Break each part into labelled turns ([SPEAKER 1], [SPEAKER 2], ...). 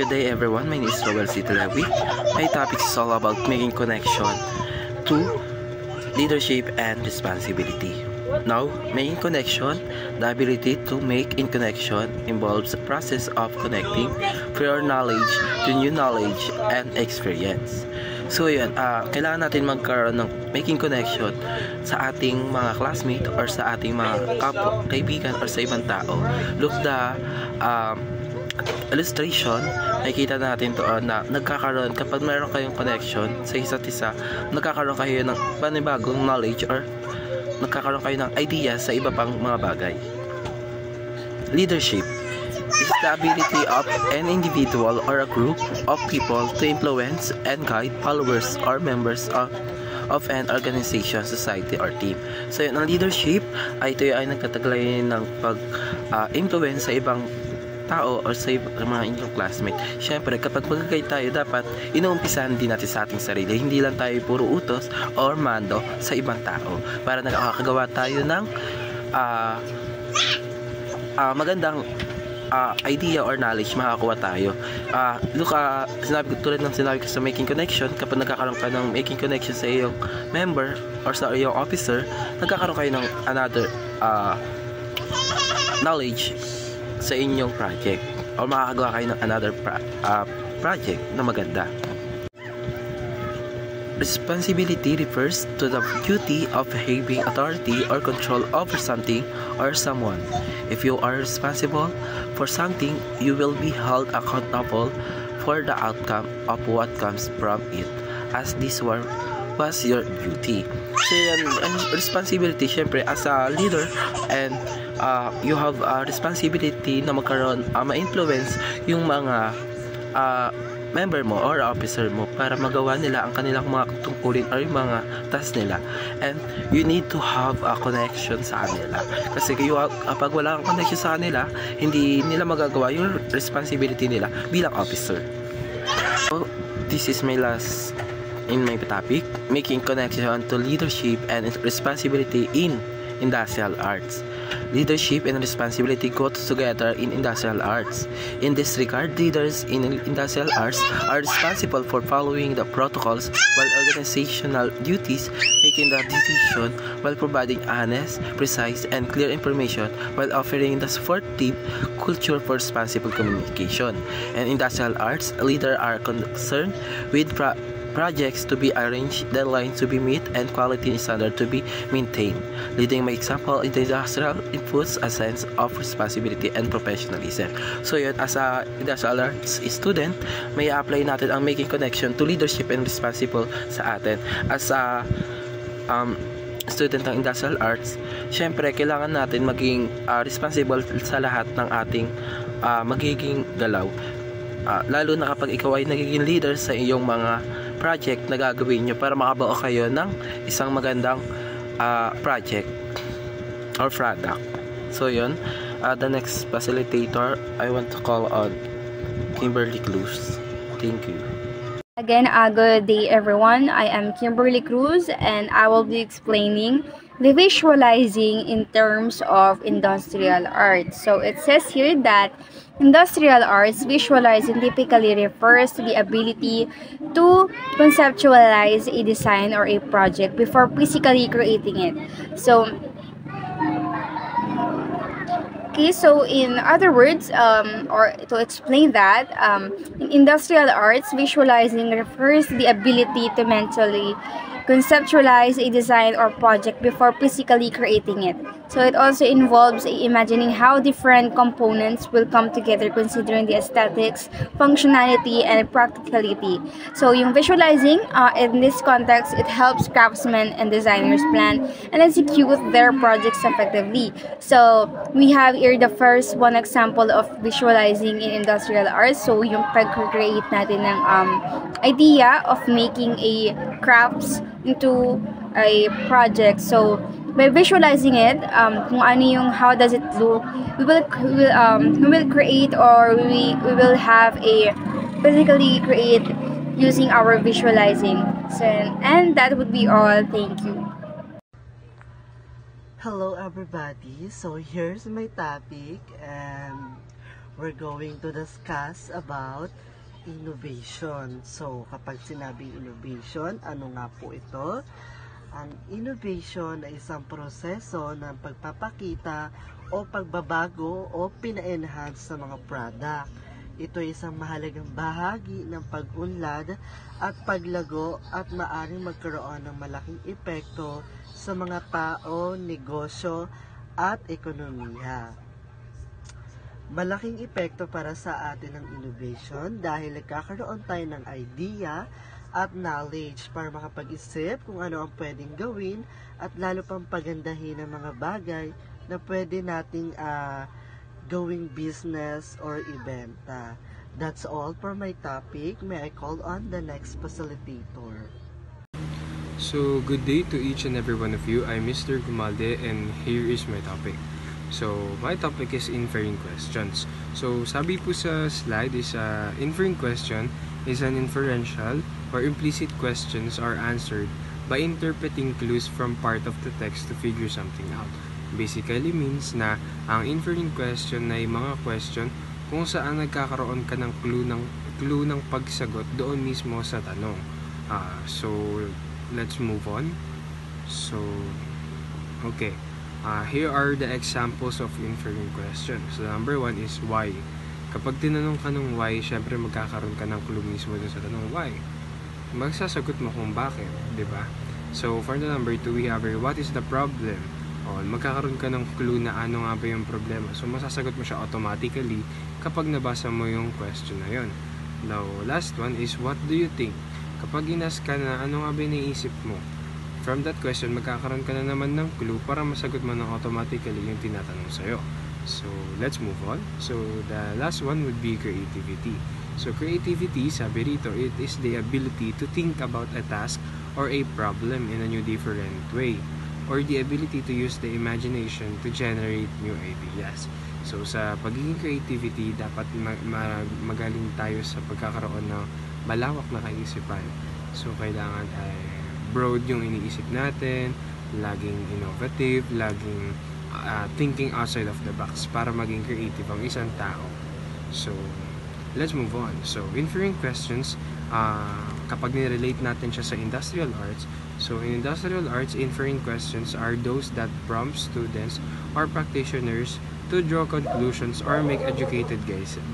[SPEAKER 1] Good day everyone, my name is Roel Citalawi. My topic is all about making connection to leadership and responsibility. Now, making connection, the ability to make in connection involves a process of connecting prior knowledge to new knowledge and experience. So yun, kailangan natin magkaroon ng making connection sa ating mga classmate or sa ating mga kaibigan or sa ibang tao. Look the illustration, nakikita natin doon na nagkakaroon, kapag mayroon kayong connection sa isa't isa, nagkakaroon kayo ng panibagong knowledge or nagkakaroon kayo ng idea sa iba pang mga bagay. Leadership is the ability of an individual or a group of people to influence and guide followers or members of an organization, society, or team. So yun, ang leadership ay ito ay nagtataglay ng pag-influence sa ibang tao o sa mga inyong classmate. Siyempre, kapag mag-guide tayo, dapat inuumpisahan din natin sa ating sarili. Hindi lang tayo puro utos or mando sa ibang tao. Para nakakagawa tayo ng magandang idea or knowledge, makakuha tayo. Tulad ng sinabi ko sa making connection, kapag nagkakaroon ka ng making connection sa iyong member or sa iyong officer, nagkakaroon kayo ng another knowledge sa inyong project o makakagawa kayo ng another project na maganda. Responsibility refers to the duty of having authority or control over something or someone. If you are responsible for something, you will be held accountable for the outcome of what comes from it, as this was your duty. So yan, responsibility, syempre, as a leader, and you have a responsibility na magkaroon, ma-influence yung mga member mo or officer mo para magawa nila ang kanilang mga tungkulin or yung mga task nila. And you need to have a connection sa kanila. Kasi kapag wala kang connection sa kanila, hindi nila magagawa yung responsibility nila bilang officer. So, this is my last in my topic, making connection to leadership and responsibility in industrial arts. Leadership and responsibility go together in industrial arts. In this regard, leaders in industrial arts are responsible for following the protocols while organizational duties, making the decision while providing honest, precise, and clear information while offering the supportive culture for responsible communication. And industrial arts, leaders are concerned with projects to be arranged, deadlines to be met, and quality standard to be maintained. Leading by example, industrial inputs a sense of responsibility and professionalism. So yun, as a industrial arts student, may apply natin ang making connection to leadership and responsible sa atin. As a student ng industrial arts, syempre kailangan natin maging responsible sa lahat ng ating magiging galaw. Lalo na kapag ikaw ay nagiging leader sa iyong mga project na gagawin nyo para makabuo kayo ng isang magandang project or product. So yun, the next facilitator I want to call on Kimberly Cruz. Thank you.
[SPEAKER 2] Again, good day everyone. I am Kimberly Cruz and I will be explaining the visualizing in terms of industrial arts. So it says here that industrial arts visualizing typically refers to the ability to conceptualize a design or a project before physically creating it. So in other words, or to explain that, in industrial arts, visualizing refers to the ability to mentally conceptualize a design or project before physically creating it. So it also involves imagining how different components will come together considering the aesthetics, functionality, and practicality. So yung visualizing, in this context, it helps craftsmen and designers plan and execute their projects effectively. So we have here the first one example of visualizing in industrial arts. So yung pag-create natin ng idea of making a crafts into a project. So by visualizing it, kung ano yung how does it look, we will create, or we will have a physically create using our visualizing. So, and that would be all. Thank you.
[SPEAKER 3] Hello everybody, so here's my topic and we're going to discuss about innovation. So, kapag sinabing innovation, ano nga po ito? Ang innovation ay isang proseso ng pagpapakita o pagbabago o pina-enhance sa mga product. Ito ay isang mahalagang bahagi ng pag-unlad at paglago at maaring magkaroon ng malaking epekto sa mga tao, negosyo at ekonomiya. Malaking epekto para sa atin ang innovation dahil nagkakaroon tayo ng idea at knowledge para makapag-isip kung ano ang pwedeng gawin at lalo pang pagandahin ng mga bagay na pwede nating gawing business or ibenta. That's all for my topic. May I call on the next facilitator?
[SPEAKER 4] So, good day to each and every one of you. I'm Mr. Gumalde and here is my topic. So, my topic is inferring questions. So, sabi po sa slide is inferring question is an inferential or implicit questions are answered by interpreting clues from part of the text to figure something out. Basically means na ang inferring question na yung mga question kung saan nagkakaroon ka ng clue ng pagsagot doon mismo sa tanong. So, let's move on. So, okay. Here are the examples of inferring questions. So, number 1 is why. Kapag tinanong ka ng why, syempre magkakaroon ka ng clue mismo dun sa tanong why. Magsasagot mo kung bakit, di ba? So, for the number 2, we have here, what is the problem? O, magkakaroon ka ng clue na ano nga ba yung problema. So, masasagot mo siya automatically kapag nabasa mo yung question na yun. Now, last one is, what do you think? Kapag inas ka na, ano nga ba iniisip mo? From that question, magkakaroon ka na naman ng clue para masagot mo ng automatically yung tinatanong sa'yo. So, let's move on. So, the last one would be creativity. So, creativity, sabi rito, it is the ability to think about a task or a problem in a new different way, or the ability to use the imagination to generate new ideas. So, sa pagiging creativity, dapat magaling tayo sa pagkakaroon ng malawak na kaisipan. So, kailangan ay broad yung iniisip natin, laging innovative, laging thinking outside of the box para maging creative ang isang tao. So, let's move on. So, inferring questions, kapag nirelate natin siya sa industrial arts, so in industrial arts, inferring questions are those that prompt students or practitioners to draw conclusions or make educated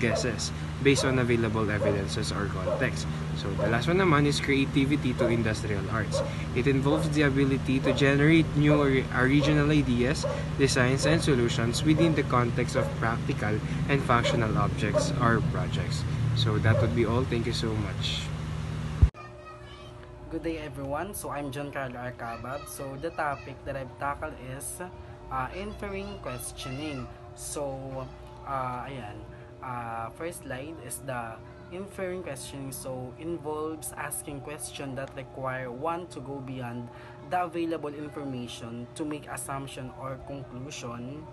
[SPEAKER 4] guesses based on available evidences or context. So the last one naman is creativity to industrial arts. It involves the ability to generate new or original ideas, designs, and solutions within the context of practical and functional objects or projects. So that would be all. Thank you so much.
[SPEAKER 5] Good day everyone, so I'm John Carlo Arcabab. So the topic that I've tackled is inferring questioning. So first slide is the inferring questioning. So involves asking questions that require one to go beyond the available information to make assumption or conclusion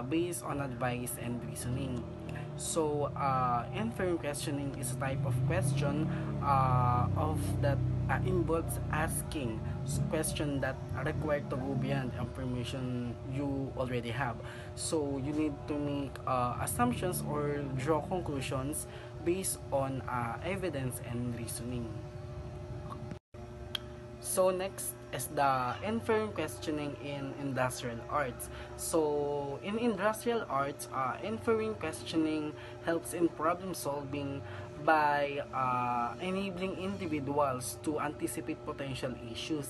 [SPEAKER 5] based on advice and reasoning. So inferring questioning is a type of question that involves asking question that are required to go beyond information you already have. So you need to make assumptions or draw conclusions based on evidence and reasoning. So next is the inferring questioning in industrial arts. So in industrial arts, inferring questioning helps in problem solving by enabling individuals to anticipate potential issues,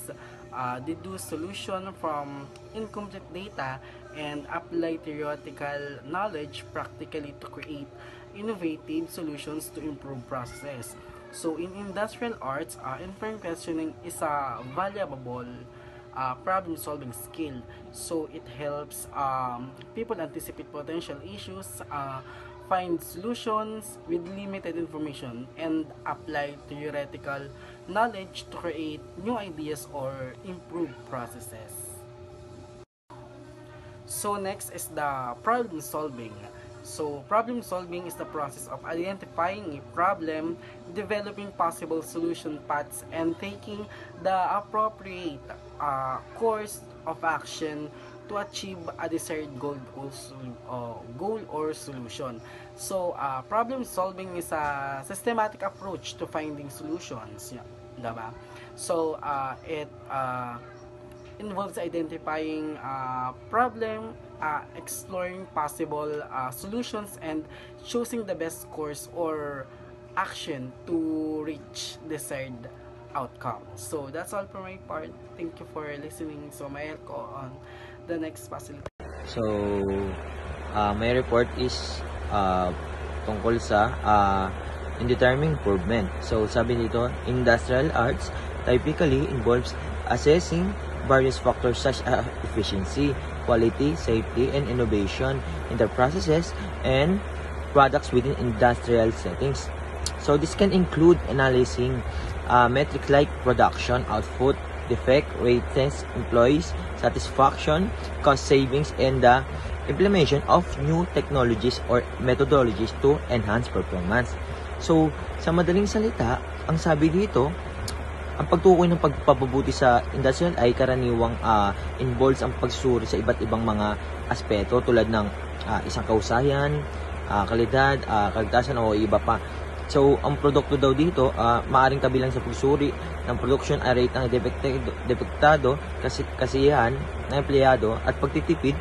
[SPEAKER 5] deduce solution from incomplete data, and apply theoretical knowledge practically to create innovative solutions to improve processes. So in industrial arts, inferring questioning is a valuable problem-solving skill. So it helps people anticipate potential issues, find solutions with limited information, and apply theoretical knowledge to create new ideas or improve processes. So next is the problem solving. So problem solving is the process of identifying a problem, developing possible solution paths, and taking the appropriate course of action to achieve a desired goal or solution. So, problem solving is a systematic approach to finding solutions. Diba? So, it involves identifying problem, exploring possible solutions, and choosing the best course or action to reach desired outcome. So that's all for my part. Thank you for listening. So may ko on the next facility.
[SPEAKER 6] So, my report is tungkol sa indeterminate improvement. So, sabi dito, industrial arts typically involves assessing various factors such as efficiency, quality, safety, and innovation in the processes and products within industrial settings. So, this can include analyzing metrics like production, output, defect, waste, employees, satisfaction, cost savings, and the implementation of new technologies or methodologies to enhance performance. So, sa madaling salita, ang sabi dito, ang pagtukoy ng pagpapabuti sa industrial ay karaniwang involves ang pagsuri sa iba't ibang mga aspeto tulad ng isang kausayan, kalidad, kaligtasan o iba pa. So, ang produkto daw dito, maaring kabilang sa pagsuri ng production ay rate ng depektado, kasiyahan ng empleyado at pagtitipid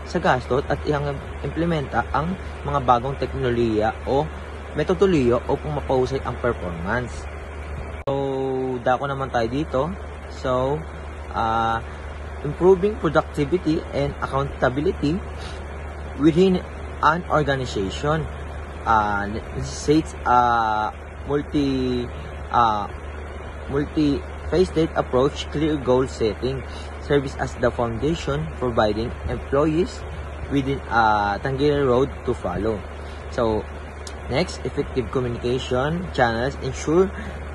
[SPEAKER 6] sa gastos at iyang implementa ang mga bagong teknolohiya o metodolohiya upang mapahusay ang performance. So, dako naman tayo dito. So, improving productivity and accountability within an organization necessitates multi-faceted approach, clear goal setting, service as the foundation, providing employees within a tangible road to follow. So, next, effective communication channels ensure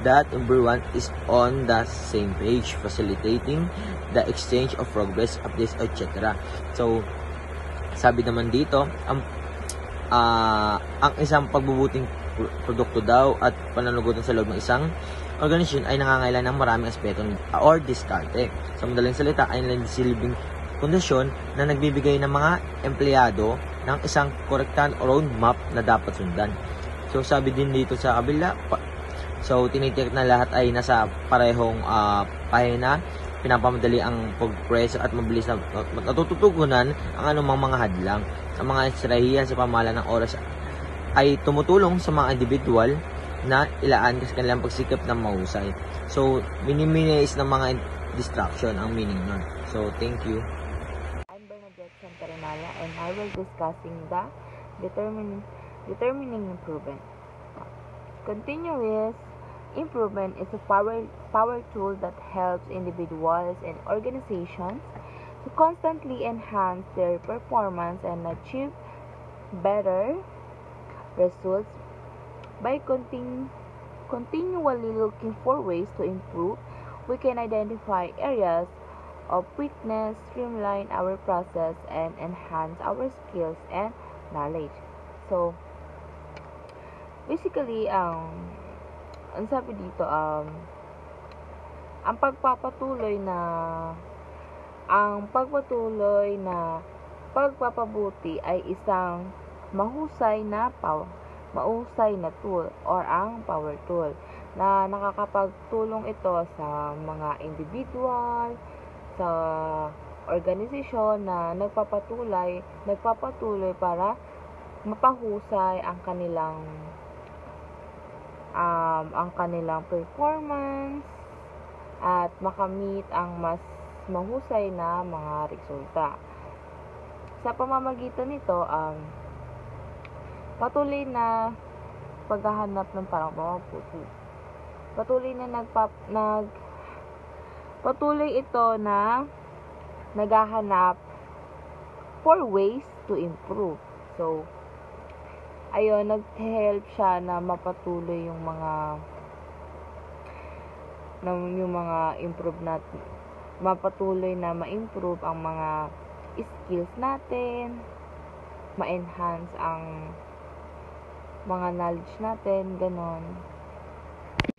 [SPEAKER 6] that everyone is on the same page, facilitating the exchange of progress, updates, etc. So, sabi naman dito, ang isang pagbubuting produkto daw at pananagutan sa loob ng isang organization ay nangangailangan ng maraming aspeto or diskarte. Sa madaling salita, ay nagsilbing pundasyon na nagbibigay ng mga empleyado ng isang korektan roadmap na dapat sundan. So, sabi din dito sa kabila, so, tinitiyak na lahat ay nasa parehong pahina, pinapamadali ang progress at mabilis na matututugunan ang anumang mga hadlang. Ang mga estratehiya sa pamahalaan ng oras ay tumutulong sa mga individual na ilaan sa kanilang pagsikap na mahusay. So, minimize ng mga distraction ang meaning nun. So, thank you.
[SPEAKER 7] I'm Bernadette Santarenala and I will discussing the determining improvement. Continuous improvement is a power tool that helps individuals and organizations to constantly enhance their performance and achieve better results. By continually looking for ways to improve, we can identify areas of weakness, streamline our process, and enhance our skills and knowledge. So, basically, ang sabi dito, ang pagpapatuloy na pagpapabuti ay isang mahusay na tool or ang power tool na nakakapagtulong ito sa mga individual, sa organisasyon na nagpapatuloy para mapahusay ang kanilang performance at makamit ang mas mahusay na mga resulta. Sa pamamagitan nito, patuloy na paghahanap ng parang pamaputi. Patuloy ito na naghahanap for ways to improve. So, ayun, nag-help siya na mapatuloy yung mga improve natin. Mapatuloy na ma-improve ang mga skills natin, ma-enhance ang mga knowledge natin, ganon.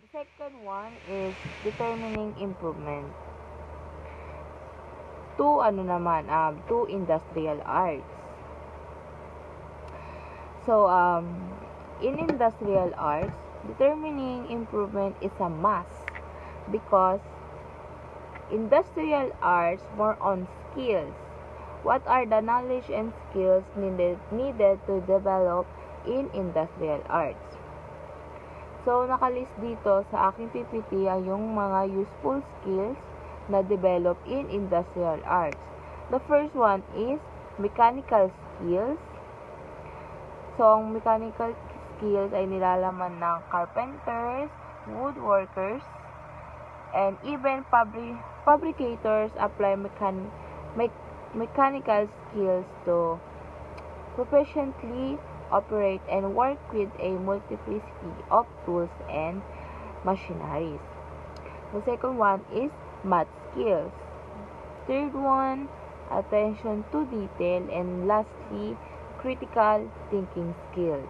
[SPEAKER 7] The second one is determining improvement. to industrial arts. So, in industrial arts, determining improvement is a must because industrial arts more on skills. What are the knowledge and skills needed to develop in industrial arts? So, nakalist dito sa aking PPT ay yung mga useful skills na develop in industrial arts. The first one is mechanical skills. So, ang mechanical skills ay nilalaman ng carpenters, woodworkers, and even fabricators apply mechanical skills to proficiently operate and work with a multiplicity of tools and machineries. The second one is math skills. Third one, attention to detail, and lastly, critical thinking skills.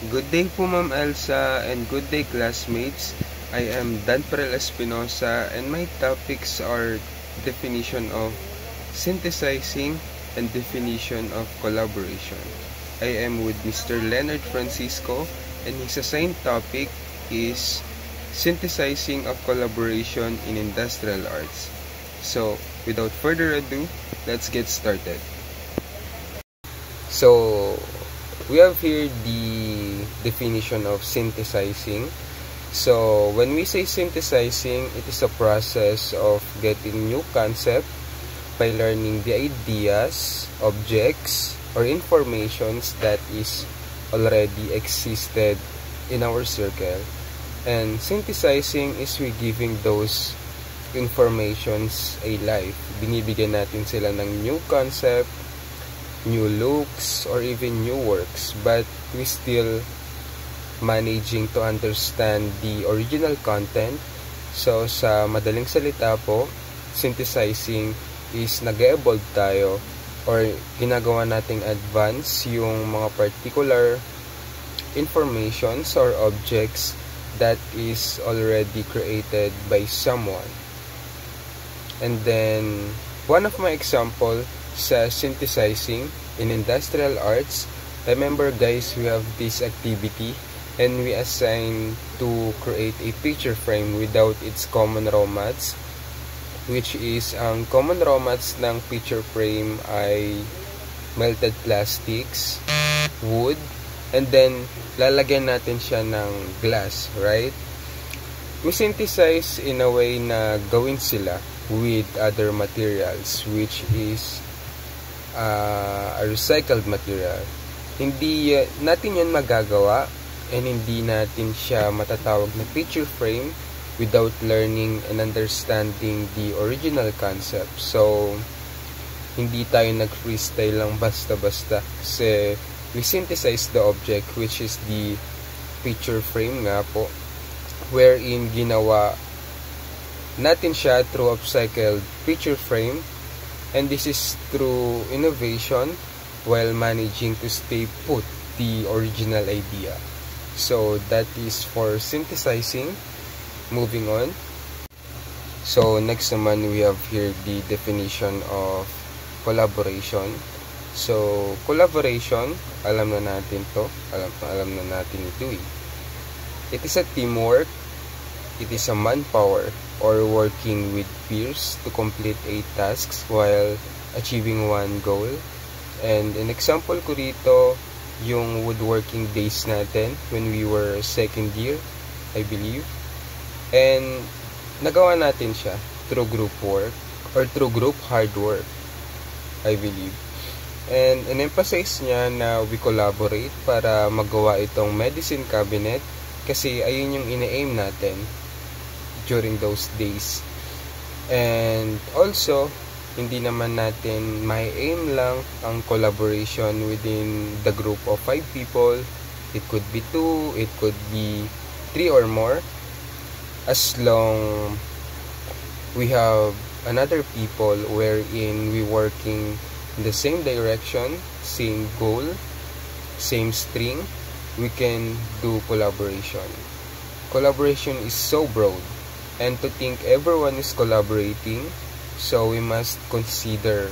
[SPEAKER 4] Good day po Ma'am Elsa and good day classmates. I am Dan Perel Espinosa and my topics are definition of synthesizing and definition of collaboration. I am with Mr. Leonard Francisco and his assigned topic is synthesizing of collaboration in industrial arts. So, without further ado, let's get started. So, we have here the definition of synthesizing. So, when we say synthesizing, it is a process of getting new concept by learning the ideas, objects, or informations that is already existed in our circle. And synthesizing is we giving those informations a life. Binibigyan natin sila ng new concept, new looks, or even new works, but we still managing to understand the original content. So, sa madaling salita po, synthesizing is nag-evolve tayo or ginagawa nating advance yung mga particular informations or objects that is already created by someone. And then, one of my example sa synthesizing in industrial arts, remember guys, we have this activity and we assign to create a picture frame without its common raw mats, which is ang common raw mats ng picture frame ay melted plastics, wood, and then lalagyan natin siya ng glass, right? We synthesize in a way na gawin sila with other materials, which is a recycled material. Hindi natin yun magagawa and hindi natin siya matatawag na picture frame without learning and understanding the original concept. So, hindi tayo nag-freestyle lang basta-basta kasi we synthesize the object, which is the picture frame nga po, wherein ginawa natin siya through upcycled picture frame. And this is through innovation while managing to stay put the original idea. So, that is for synthesizing. Moving on. So, next naman we have here the definition of collaboration. So, collaboration, alam na natin to. Alam na natin ito eh. It is a teamwork. It is a manpower or working with peers to complete a tasks while achieving one goal. And an example ko rito, yung woodworking days natin when we were second year, I believe. And nagawa natin siya through group work or through group hard work, I believe. And in-emphasize niya na we collaborate para magawa itong medicine cabinet kasi ayun yung ina-aim natin during those days. And also, hindi naman natin may aim lang ang collaboration within the group of 5 people. It could be 2, it could be 3 or more. As long we have another people wherein we working in the same direction, same goal, same string, we can do collaboration. Collaboration is so broad, and to think everyone is collaborating, So we must consider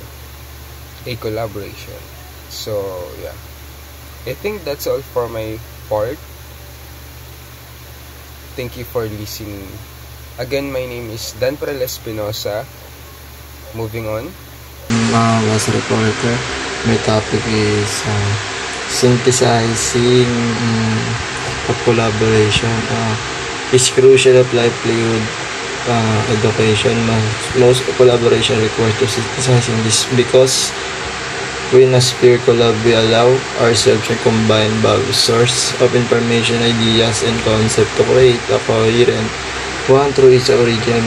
[SPEAKER 4] a collaboration. So yeah, I think that's all for my part. Thank you for listening. Again, my name is Dan Perel Espinosa. Moving on.
[SPEAKER 8] As a reporter, my topic is synthesizing a collaboration is crucial of livelihood education. Most collaboration requires to synthesizing this because when a peer collab, we allow ourselves to combine various sources of information, ideas, and concepts to create a coherent one through its original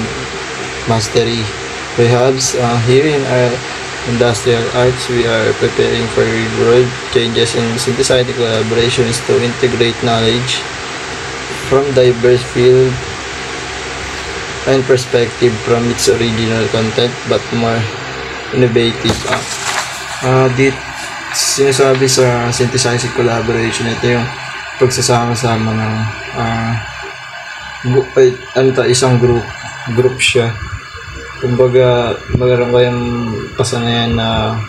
[SPEAKER 8] mastery. Perhaps here in our industrial arts, we are preparing for real-world changes in synthesizing collaborations to integrate knowledge from diverse fields and perspective from its original content but more innovative. Sinasabi sa synthesizing collaboration, ito yung pagsasama-sama ng isang group siya. Kumbaga, magkaroon kayong kasanayan na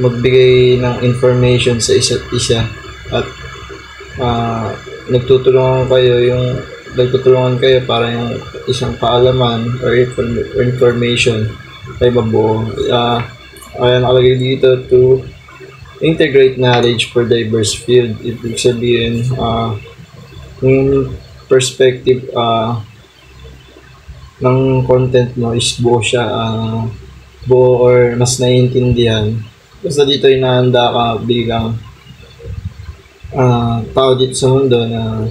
[SPEAKER 8] magbigay ng information sa isa't isa at nagtutulungan kayo para yung isang kaalaman or information ay mabuo. Kaya nakalagay dito to integrate knowledge for diverse field. Ibig sabihin, yung perspective ng content mo is buo siya, buo or mas naiintindihan. Basta dito inahanda ka bilang tao dito sa mundo na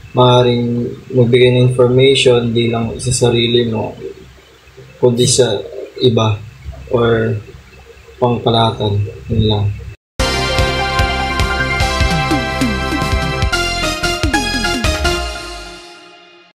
[SPEAKER 8] maaaring magbigay ng information di lang sa sarili mo kundi sa iba or pangkalahatan. Yun lang.